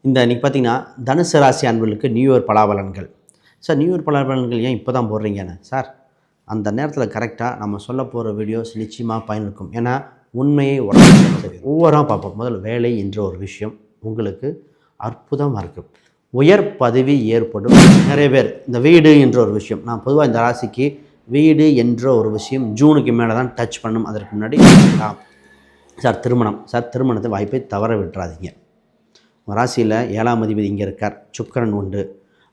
இன்றைக்கி பார்த்தீங்கன்னா தனுசு ராசி அன்பர்களுக்கு நியூ இயர் பலாபலன்கள். சார் நியூ இயர் பலாபலன்கள் ஏன் இப்போ தான் போடுறீங்கன்னு? சார் அந்த நேரத்தில் கரெக்டாக நம்ம சொல்ல போகிற வீடியோஸ் நிச்சயமாக பயனிருக்கும். ஏன்னா உண்மையை ஒவ்வொரு பார்ப்போம். முதல்ல வேலை என்ற ஒரு விஷயம் உங்களுக்கு அற்புதமாக இருக்குது. உயர் பதவி ஏற்படும். நிறைய பேர் இந்த வீடு என்ற ஒரு விஷயம், நான் பொதுவாக இந்த ராசிக்கு வீடு என்ற ஒரு விஷயம் ஜூனுக்கு மேலே தான் டச் பண்ணணும். அதற்கு முன்னாடி சார் திருமணத்தை வாய்ப்பை தவற விட்டுறாதீங்க. ராசியில் 7ஆம் அதிபதி இங்கே இருக்கார், சுக்கிரன் உண்டு.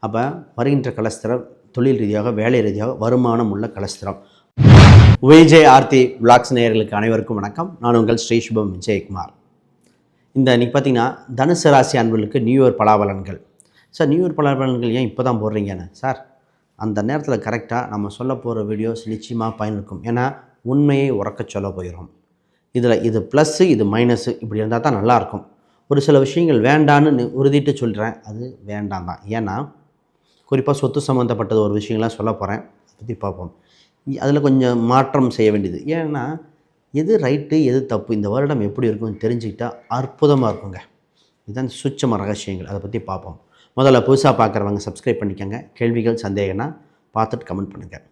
அப்போ வருகின்ற கலஸ்திரம் தொழில் ரீதியாக வேலை ரீதியாக வருமானம் உள்ள கலஸ்திரம். விஜய் ஆர்த்தி விளாக்ஸ் நேயர்களுக்கு அனைவருக்கும் வணக்கம். நான் உங்கள் ஸ்ரீ சுபம் விஜயகுமார். இன்றைக்கி பார்த்தீங்கன்னா தனுசு ராசி அன்பர்களுக்கு நியூ இயர் பலாபலன்கள். சார் நியூ இயர் பலாபலன்கள் ஏன் இப்போ தான் போடுறீங்கன்னு? சார் அந்த நேரத்தில் கரெக்டாக நம்ம சொல்ல போகிற வீடியோஸ் நிச்சயமாக பயனிருக்கும். ஏன்னா உண்மையை உறக்க சொல்ல போயிடும். இதில் இது ப்ளஸ்ஸு இது மைனஸு இப்படி இருந்தால் தான் நல்லாயிருக்கும். ஒரு சில விஷயங்கள் வேண்டான்னு உறுதிட்டு சொல்கிறேன், அது வேண்டாம் தான். ஏன்னா குறிப்பாக சொத்து சம்மந்தப்பட்டது ஒரு விஷயங்கள்லாம் சொல்ல போகிறேன், அதை பற்றி பார்ப்போம். அதில் கொஞ்சம் மாற்றம் செய்ய வேண்டியது. ஏன்னா எது ரைட்டு எது தப்பு, இந்த வருடம் எப்படி இருக்கும்னு தெரிஞ்சுக்கிட்டால் அற்புதமாக இருக்குங்க. இதுதான் சுச்சம ரகசியங்கள், அதை பற்றி பார்ப்போம். முதல்ல புதுசாக பார்க்குறவங்க சப்ஸ்கிரைப் பண்ணிக்கோங்க. கேள்விகள் சந்தேகம்னா பார்த்துட்டு கமெண்ட் பண்ணுங்கள்.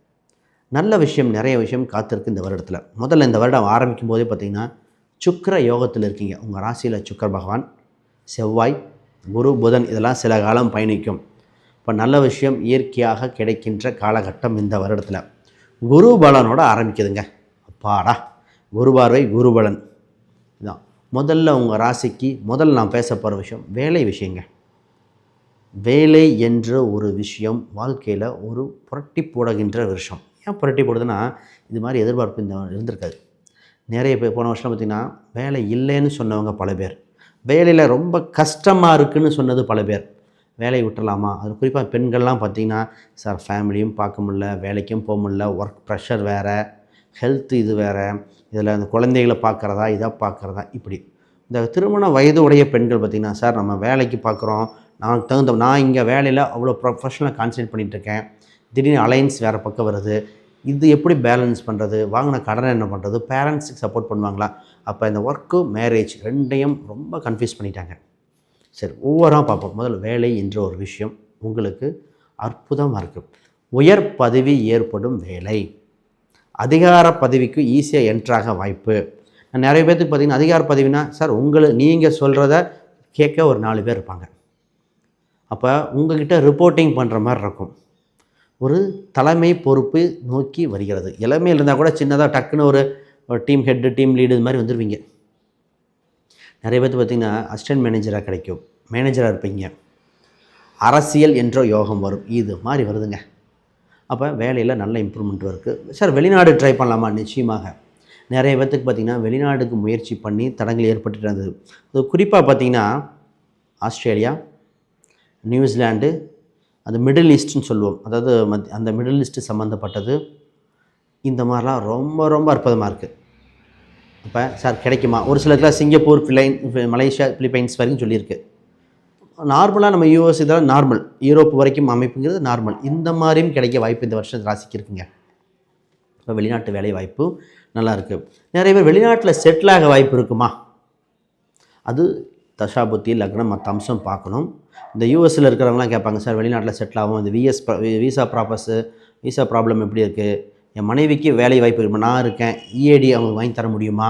நல்ல விஷயம், நிறைய விஷயம் காத்திருக்கு இந்த வருடத்தில். முதல்ல இந்த வருடம் ஆரம்பிக்கும் போதே பார்த்திங்கன்னா சுக்கிர யோகத்தில் இருக்கீங்க. உங்கள் ராசியில் சுக்கிர பகவான், செவ்வாய், குரு, புதன் இதெல்லாம் சில காலம் பயணிக்கும். இப்போ நல்ல விஷயம் இயற்கையாக கிடைக்கின்ற காலகட்டம் இந்த வருடத்தில். குரு பலனோட ஆரம்பிக்குதுங்க. அப்பாடா, குரு பார்வை, குரு பலன் இதுதான். முதல்ல உங்கள் ராசிக்கு நான் பேச போகிற விஷயம் வேலை விஷயங்க. வேலை என்ற ஒரு விஷயம் வாழ்க்கையில் ஒரு புரட்டி போடுகின்ற விஷயம். ஏன் புரட்டி போடுதுன்னா, இது மாதிரி எதிர்பார்ப்பு இந்த இருந்திருக்காது. நிறைய பேர் போன வருஷம் பார்த்திங்கன்னா வேலை இல்லைன்னு சொன்னவங்க பல பேர், வேலையில் ரொம்ப கஷ்டமாக இருக்குதுன்னு சொன்னது பல பேர். வேலையை விட்டுடலாமா? அது குறிப்பாக பெண்கள்லாம் பார்த்திங்கன்னா, சார் ஃபேமிலியும் பார்க்க முடில, வேலைக்கும் போக முடில, ஒர்க் ப்ரெஷர் வேறு, ஹெல்த்து இது வேறு, இதில் அந்த குழந்தைகளை பார்க்குறதா இதை பார்க்குறதா இப்படி. இந்த திருமண வயது உடைய பெண்கள் பார்த்திங்கன்னா, சார் நம்ம வேலைக்கு பார்க்குறோம், நான் இங்கே வேலையில் அவ்வளோ ப்ரொஃபஷனலாக கான்சன்ட்ரேட் பண்ணிகிட்ருக்கேன், திடீர்னு அலைன்ஸ் வேறு பக்கம் வருது, இது எப்படி பேலன்ஸ் பண்ணுறது, வாங்கின கடனை என்ன பண்ணுறது, பேரண்ட்ஸுக்கு சப்போர்ட் பண்ணுவாங்களா? அப்போ இந்த ஒர்க்கு மேரேஜ் ரெண்டையும் ரொம்ப கன்ஃபியூஸ் பண்ணிட்டாங்க. சரி, ஒவ்வொருவராக பார்ப்போம். முதல்ல வேலை என்ற ஒரு விஷயம் உங்களுக்கு அற்புதமாக இருக்குது. உயர் பதவி ஏற்படும் வேலை, அதிகார பதவிக்கு ஈஸியாக என்ட்ராக வாய்ப்பு. நிறைய பேர்த்துக்கு பார்த்திங்கன்னா அதிகார பதவினா, சார் நீங்கள் சொல்கிறத கேட்க ஒரு 4 பேர் இருப்பாங்க. அப்போ உங்கள்கிட்ட ரிப்போர்ட்டிங் பண்ணுற மாதிரி இருக்கும். ஒரு தலைமை பொறுப்பு நோக்கி வருகிறது. இளமையில் இருந்தால் கூட சின்னதாக டக்குன்னு ஒரு டீம் ஹெட்டு, டீம் லீடு இது மாதிரி வந்துடுவீங்க. நிறைய பேர்த்து பார்த்திங்கன்னா அசிஸ்டன்ட் மேனேஜராக கிடைக்கும், மேனேஜராக இருப்பீங்க. அரசியல் என்ற யோகம் வரும், இது மாதிரி வருதுங்க. அப்போ வேலையில் நல்ல இம்ப்ரூவ்மெண்ட் இருக்குது. சார் வெளிநாடு ட்ரை பண்ணலாமா? நிச்சயமாக. நிறைய பேர்த்துக்கு பார்த்திங்கன்னா வெளிநாடுக்கு முயற்சி பண்ணி தடங்கள் ஏற்பட்டு இருந்தது. அது குறிப்பாக பார்த்திங்கன்னா ஆஸ்திரேலியா, நியூசிலாண்டு, அது மிடில் ஈஸ்ட்னு சொல்லுவோம், அதாவது அந்த மிடில் ஈஸ்ட்டு சம்மந்தப்பட்டது, இந்த மாதிரிலாம் ரொம்ப ரொம்ப அற்புதமாக இருக்குது. இப்போ சார் கிடைக்குமா? ஒரு சிலருக்குலாம் சிங்கப்பூர், மலேசியா, பிலிப்பைன்ஸ் வரைக்கும் சொல்லியிருக்கு. நார்மலாக நம்ம யூஎஸ் இதெல்லாம் நார்மல், யூரோப் வரைக்கும் அமைப்புங்கிறது நார்மல். இந்த மாதிரியும் கிடைக்க வாய்ப்பு இந்த வருஷம் ராசிக்கு இருக்குங்க. இப்போ வெளிநாட்டு வேலை வாய்ப்பு நல்லாயிருக்கு. நிறைய பேர் வெளிநாட்டில் செட்டில் ஆக வாய்ப்பு இருக்குமா? அது தசாபுத்தி, லக்னம், மற்ற அம்சம் பார்க்கணும். இந்த யூஎஸில் இருக்கிறவங்களாம் கேட்பாங்க, சார் வெளிநாட்டில் செட்டில் ஆகும், இந்த வீசா ப்ராப்ளம் எப்படி இருக்குது, என் மனைவிக்கு வேலை வாய்ப்பு இருக்குது, நான் இருக்கேன், இஏடி அவங்க வாங்கி தர முடியுமா,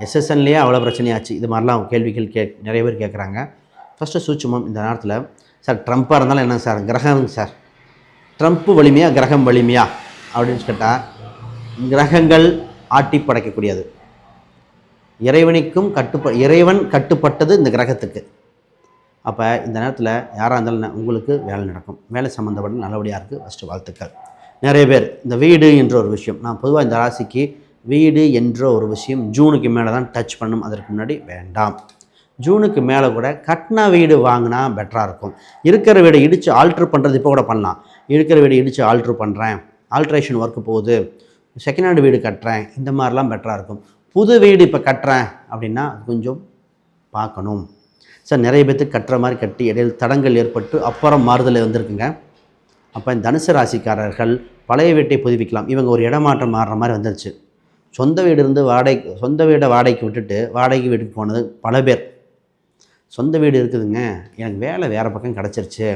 எஸ்எஸ்என்லேயே அவ்வளோ பிரச்சனையாச்சு, இது மாதிரிலாம் கேள்விகள் நிறைய பேர் கேட்குறாங்க. ஃபஸ்ட்டு சூட்சுமம் இந்த நேரத்தில், சார் ட்ரம்ப்பாக இருந்தாலும் என்ன சார் கிரகங்க, சார் ட்ரம்ப்பு வலிமையா கிரகம் வலிமையா அப்படின்னு கேட்டால், கிரகங்கள் ஆட்டி படைக்கக்கூடியது. இறைவன் கட்டுப்பட்டது இந்த கிரகத்துக்கு. அப்போ இந்த நேரத்தில் யாராக இருந்தாலும் உங்களுக்கு வேலை நடக்கும். வேலை சம்மந்தப்பட்ட நல்லபடியாக இருக்குது. ஃபஸ்ட்டு வாழ்த்துக்கள். நிறைய பேர் இந்த வீடு என்ற ஒரு விஷயம், நான் பொதுவாக இந்த ராசிக்கு வீடு என்ற ஒரு விஷயம் ஜூனுக்கு மேலே தான் டச் பண்ணணும், அதற்கு முன்னாடி வேண்டாம். ஜூனுக்கு மேலே கூட கட்டின வீடு வாங்கினா பெட்டராக இருக்கும். இருக்கிற வீடை இடித்து ஆல்ட்ரு பண்ணுறது இப்போ கூட பண்ணலாம். இருக்கிற வீடு இடித்து ஆல்ட்ரு பண்ணுறேன், ஆல்ட்ரேஷன் ஒர்க்கு போகுது, செகண்ட் ஹேண்ட் வீடு கட்டுறேன், இந்த மாதிரிலாம் பெட்டராக இருக்கும். புது வீடு இப்போ கட்டுறேன் அப்படின்னா கொஞ்சம் பார்க்கணும். சார் நிறைய பேர்த்துக்கு கட்டுற மாதிரி கட்டி இடையில் தடங்கள் ஏற்பட்டு அப்புறம் மாறுதல் வந்திருக்குங்க. அப்போ இந்த தனுசு ராசிக்காரர்கள் பழைய வீட்டை புதுப்பிக்கலாம். இவங்க ஒரு இடமாற்றம் மாறுற மாதிரி வந்துருச்சு. சொந்த வீடு இருந்து சொந்த வீடை வாடகைக்கு விட்டுட்டு வாடகை வீட்டுக்கு போனது பல பேர். சொந்த வீடு இருக்குதுங்க, எனக்கு வேலை வேறு பக்கம் கிடச்சிருச்சு,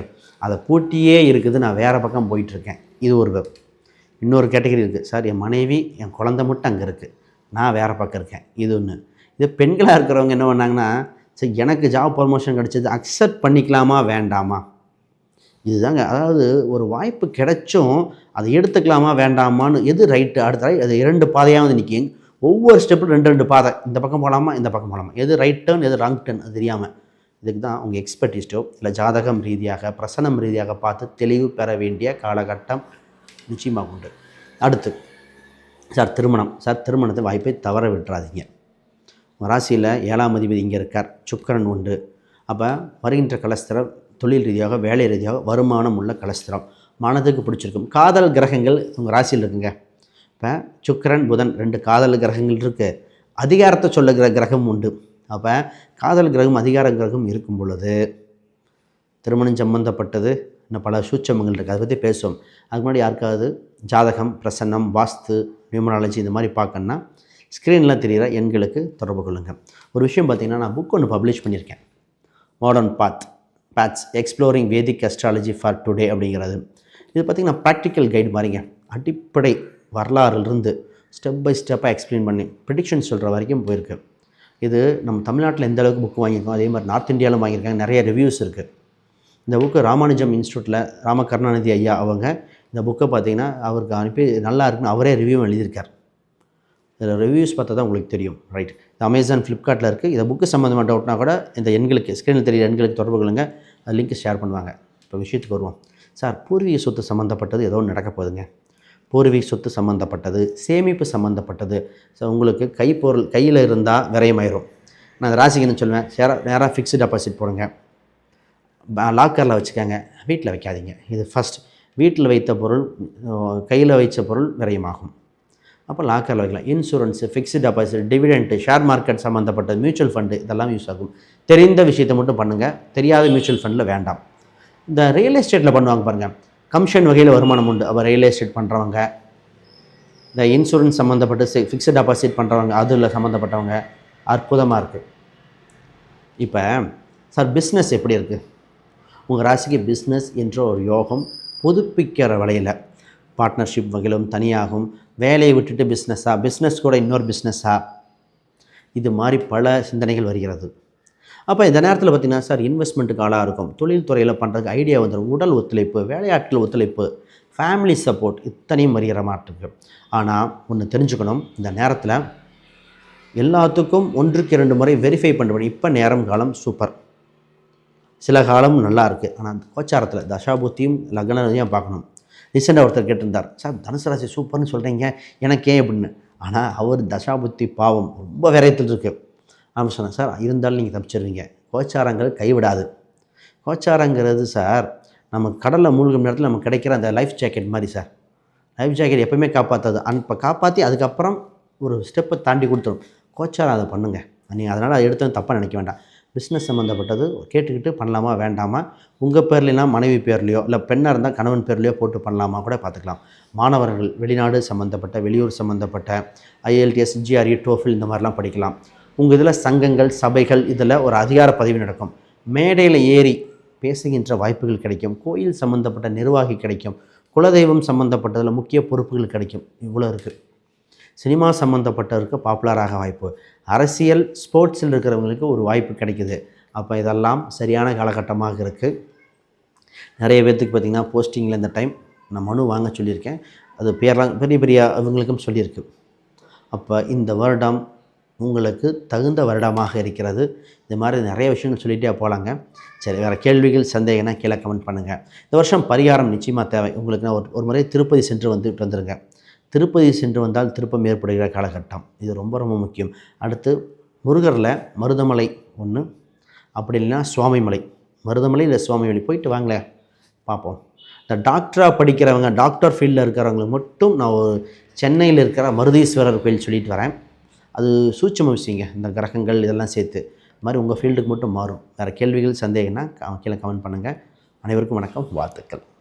அதை பூட்டியே இருக்குது, நான் வேறு பக்கம் போயிட்டுருக்கேன். இது ஒரு வெப். இன்னொரு கேட்டகரி இருக்குது, சார் என் மனைவி என் குழந்தை மட்டும் அங்கே இருக்குது, நான் வேறு பக்கம் இருக்கேன். இது ஒன்று. இது பெண்களாக இருக்கிறவங்க என்ன பண்ணாங்கன்னா, சரி எனக்கு ஜாப் ப்ரமோஷன் கிடச்சது, அக்செப்ட் பண்ணிக்கலாமா வேண்டாமா, இதுதாங்க. அதாவது ஒரு வாய்ப்பு கிடைச்சும் அதை எடுத்துக்கலாமா வேண்டாமான்னு எது ரைட்டு அடுத்த அது 2 பாதையாக வந்து நிற்கும். ஒவ்வொரு ஸ்டெப்பும் 2 பாதை, இந்த பக்கம் போகலாமா இந்த பக்கம் போகலாமா, எது ரைட் டர்ன் எது ராங் டர்ன் அது தெரியாமல். இதுக்கு தான் உங்கள் எக்ஸ்பர்டிஸ்ட்டோ இல்லை ஜாதகம் ரீதியாக பிரசனம் ரீதியாக பார்த்து தெளிவு பெற வேண்டிய காலகட்டம் நிச்சயமாக உண்டு. அடுத்து சார் திருமணம். சார் திருமணத்தை வாய்ப்பை தவற விட்டுறாதீங்க. ராசியில் 7ஆம் அதிபதி இங்கே இருக்கார், சுக்கிரன் உண்டு. அப்போ வருகின்ற கலஸ்திரம் தொழில் ரீதியாக வேலை ரீதியாக வருமானம் உள்ள கலஸ்திரம் மனதுக்கு பிடிச்சிருக்கும். காதல் கிரகங்கள் உங்கள் ராசியில் இருக்குங்க. இப்போ சுக்கிரன் புதன் 2 காதல் கிரகங்கள் இருக்குது. அதிகாரத்தை சொல்லுகிற கிரகம் உண்டு. அப்போ காதல் கிரகம் அதிகார கிரகம் இருக்கும் பொழுது திருமணம் சம்பந்தப்பட்டது இன்னும் பல சூட்சமங்கள் இருக்குது, அதை பற்றி பேசுவோம். அதுக்கு முன்னாடி யாருக்காவது ஜாதகம் பிரசன்னம் வாஸ்து நியூமராலஜி இந்த மாதிரி பார்க்கணுன்னா ஸ்க்ரீனில் தெரிகிற எண்களுக்கு தொடர்பு கொள்ளுங்கள். ஒரு விஷயம் பார்த்திங்கன்னா, நான் புக் ஒன்று பப்ளிஷ் பண்ணியிருக்கேன், modern paths exploring Vedic astrology for today அப்படிங்கிறது. இது பார்த்திங்கன்னா ப்ராக்டிக்கல் கைடு மாதிரிங்க. அடிப்படை வரலாறுலேருந்து ஸ்டெப் பை ஸ்டெப்பாக எக்ஸ்பிளைன் பண்ணி ப்ரிடிக்ஷன் சொல்கிற வரைக்கும் போயிருக்கு. இது நம்ம தமிழ்நாட்டில் எந்த அளவுக்கு புக்கு வாங்கியிருக்கோம், அதே மாதிரி நார்த் இந்தியாவிலும் வாங்கியிருக்காங்க. நிறைய ரிவ்யூஸ் இருக்குது. இந்த புக்கு ராமானுஜம் இன்ஸ்டியூட்டில் ராமகருணாநிதி ஐயா அவங்க இந்த புக்கை பார்த்திங்கன்னா அவருக்கு அனுப்பி நல்லா இருக்குன்னு அவரே ரிவ்யூ எழுதியிருக்கார். இதில் ரிவ்யூஸ் பார்த்தா தான் உங்களுக்கு தெரியும், ரைட்? இது அமேசான் ஃப்ளிப்கார்ட்டில் இருக்குது. இதை புக்கு சம்மந்தமாக டவுட்னா கூட இந்த எண்களுக்கு ஸ்க்ரீனில் தெரியுற எண்களுக்கு தொடர்பு கொள்ளுங்க, அது லிங்க் ஷேர் பண்ணுவாங்க. இப்போ விஷயத்துக்கு வருவோம். சார் பூர்வீக சொத்து சம்மந்தப்பட்டது ஏதோ நடக்க போகுதுங்க. பூர்வீக சொத்து சம்மந்தப்பட்டது, சேமிப்பு சம்மந்தப்பட்டது. ஸோ உங்களுக்கு கைப்பொருள் கையில் இருந்தால் விரயமாயிரும். நான் அந்த ராசிக்குன்னு சொல்லுவேன், நேராக ஃபிக்ஸ்டு டெபாசிட் போடுங்க, லாக்கரில் வச்சுக்கோங்க, வீட்டில் வைக்காதீங்க. இது ஃபஸ்ட். வீட்டில் வைத்த பொருள் கையில் வைத்த பொருள் விரயமாகும். அப்போ லாக்கரில் வைக்கலாம். Insurance, fixed deposit, dividend, share market சம்மந்தப்பட்ட மியூச்சுவல் ஃபண்டு இதெல்லாம் யூஸ் ஆகும். தெரிந்த விஷயத்தை மட்டும் பண்ணுங்கள், தெரியாத மியூச்சுவல் ஃபண்டில் வேண்டாம். இந்த ரியல் எஸ்டேட்டில் பண்ணுவாங்க பாருங்கள், கமிஷன் வகையில் வருமானம் உண்டு. அப்போ ரியல் எஸ்டேட் பண்ணுறவங்க, இந்த இன்சூரன்ஸ் சம்மந்தப்பட்டு ஃபிக்ஸ்டு டெபாசிட் பண்ணுறவங்க, அதில் சம்மந்தப்பட்டவங்க அற்புதமாக இருக்குது. இப்போ சார் பிஸ்னஸ் எப்படி இருக்குது? உங்கள் ராசிக்கு பிஸ்னஸ் என்ற ஒரு யோகம் புதுப்பிக்கிற வழியில் பார்ட்னர்ஷிப் வகையிலும் தனியாகும், வேலையை விட்டுட்டு பிஸ்னஸ் கூட இன்னொரு பிஸ்னஸாக, இது மாதிரி பல சிந்தனைகள் வருகிறது. அப்போ இந்த நேரத்தில் பார்த்திங்கன்னா சார் இன்வெஸ்ட்மெண்ட்டுக்கு ஆளாக இருக்கும், தொழில் துறையில் பண்ணுறதுக்கு ஐடியா வந்துடும், உடல் ஒத்துழைப்பு, வேலையாட்கள் ஒத்துழைப்பு, ஃபேமிலி சப்போர்ட் இத்தனையும் வருகிற மாட்டுக்கு. ஆனால் ஒன்று தெரிஞ்சுக்கணும், இந்த நேரத்தில் எல்லாத்துக்கும் 1க்கு 2 முறை வெரிஃபை பண்ணுவேன். இப்போ நேரம் காலம் சூப்பர், சில காலம் நல்லா இருக்குது. ஆனால் கோச்சாரத்தில் தசாபுத்தியும் லக்னத்தையும் பார்க்கணும். ரீசெண்டாக ஒருத்தர் கேட்டிருந்தார், சார் தனுசு ராசி சூப்பர்னு சொல்கிறீங்க எனக்கு ஏன் அப்படின்னு. ஆனால் அவர் தசாபுத்தி பாவம் ரொம்ப விரயத்தில் இருக்குது. நான் சொன்னேன், சார் இருந்தாலும் நீங்கள் தப்பிச்சிருவீங்க, கோச்சாரங்கள் கைவிடாது. கோச்சாரங்கிறது சார் நம்ம கடலில் மூழ்கும் நேரத்தில் நமக்கு கிடைக்கிற அந்த லைஃப் ஜாக்கெட் மாதிரி சார். லைஃப் ஜாக்கெட் எப்போயுமே காப்பாற்றாது, இப்போ காப்பாற்றி அதுக்கப்புறம் ஒரு ஸ்டெப்பை தாண்டி கொடுத்துரும். கோச்சாரம் அதை பண்ணுங்கள் நீங்கள். அதனால் அதை எடுத்து தப்பாக நினைக்க வேண்டாம். பிஸ்னஸ் சம்மந்தப்பட்டது கேட்டுக்கிட்டு பண்ணலாமா வேண்டாமா, உங்கள் பேர்லாம் மனைவி பேர்லையோ இல்லை பெண்ணாக இருந்தால் கணவன் பேர்லையோ போட்டு பண்ணலாமா கூட பார்த்துக்கலாம். மாணவர்கள் வெளிநாடு சம்மந்தப்பட்ட வெளியூர் சம்மந்தப்பட்ட IELTS GRE TOEFL இந்த மாதிரிலாம் படிக்கலாம். உங்கள் இதில் சங்கங்கள் சபைகள் இதில் ஒரு அதிகார பதவி நடக்கும், மேடையில் ஏறி பேசுகின்ற வாய்ப்புகள் கிடைக்கும், கோயில் சம்மந்தப்பட்ட நிர்வாகி கிடைக்கும், குலதெய்வம் சம்மந்தப்பட்டதில் முக்கிய பொறுப்புகள் கிடைக்கும். இவ்வளோ இருக்குது. சினிமா சம்மந்தப்பட்டவருக்கு பாப்புலராக வாய்ப்பு, அரசியல் ஸ்போர்ட்ஸில் இருக்கிறவங்களுக்கு ஒரு வாய்ப்பு கிடைக்குது. அப்போ இதெல்லாம் சரியான காலகட்டமாக இருக்குது. நிறைய பேர்த்துக்கு பார்த்திங்கன்னா போஸ்டிங்கில் இந்த டைம் நான் மனு வாங்க சொல்லியிருக்கேன், அது பேர்லாம் பெரிய அவங்களுக்கும் சொல்லியிருக்கு. அப்போ இந்த வருடம் உங்களுக்கு தகுந்த வருடமாக இருக்கிறது. இது மாதிரி நிறைய விஷயங்கள் சொல்லிகிட்டே போகலாங்க. சரி, வேறு கேள்விகள் சந்தேகம்னா கீழே கமெண்ட் பண்ணுங்கள். இந்த வருஷம் பரிகாரம் நிச்சயமாக தேவை உங்களுக்கு. நான் ஒரு முறை திருப்பதி சென்று வந்துருங்க. திருப்பதி சென்று வந்தால் திருப்பம் ஏற்படுகிற காலகட்டம், இது ரொம்ப ரொம்ப முக்கியம். அடுத்து முருகரில் மருதமலை ஒன்று, அப்படி இல்லைன்னா சுவாமிமலை, மருதமலை இல்லை சுவாமிமலை போயிட்டு வாங்களேன் பார்ப்போம். இந்த டாக்டராக படிக்கிறவங்க, டாக்டர் ஃபீல்டில் இருக்கிறவங்களுக்கு மட்டும் நான் ஒரு சென்னையில் இருக்கிற மருதீஸ்வரர் கோயில் சொல்லிட்டு வரேன். அது சூட்சம விஷயங்க, இந்த கிரகங்கள் இதெல்லாம் சேர்த்து. இது மாதிரி உங்கள் ஃபீல்டுக்கு மட்டும் மாறும். வேறு கேள்விகள் சந்தேகம்னா கீழே கமெண்ட் பண்ணுங்கள். அனைவருக்கும் வணக்கம், வாழ்த்துக்கள்.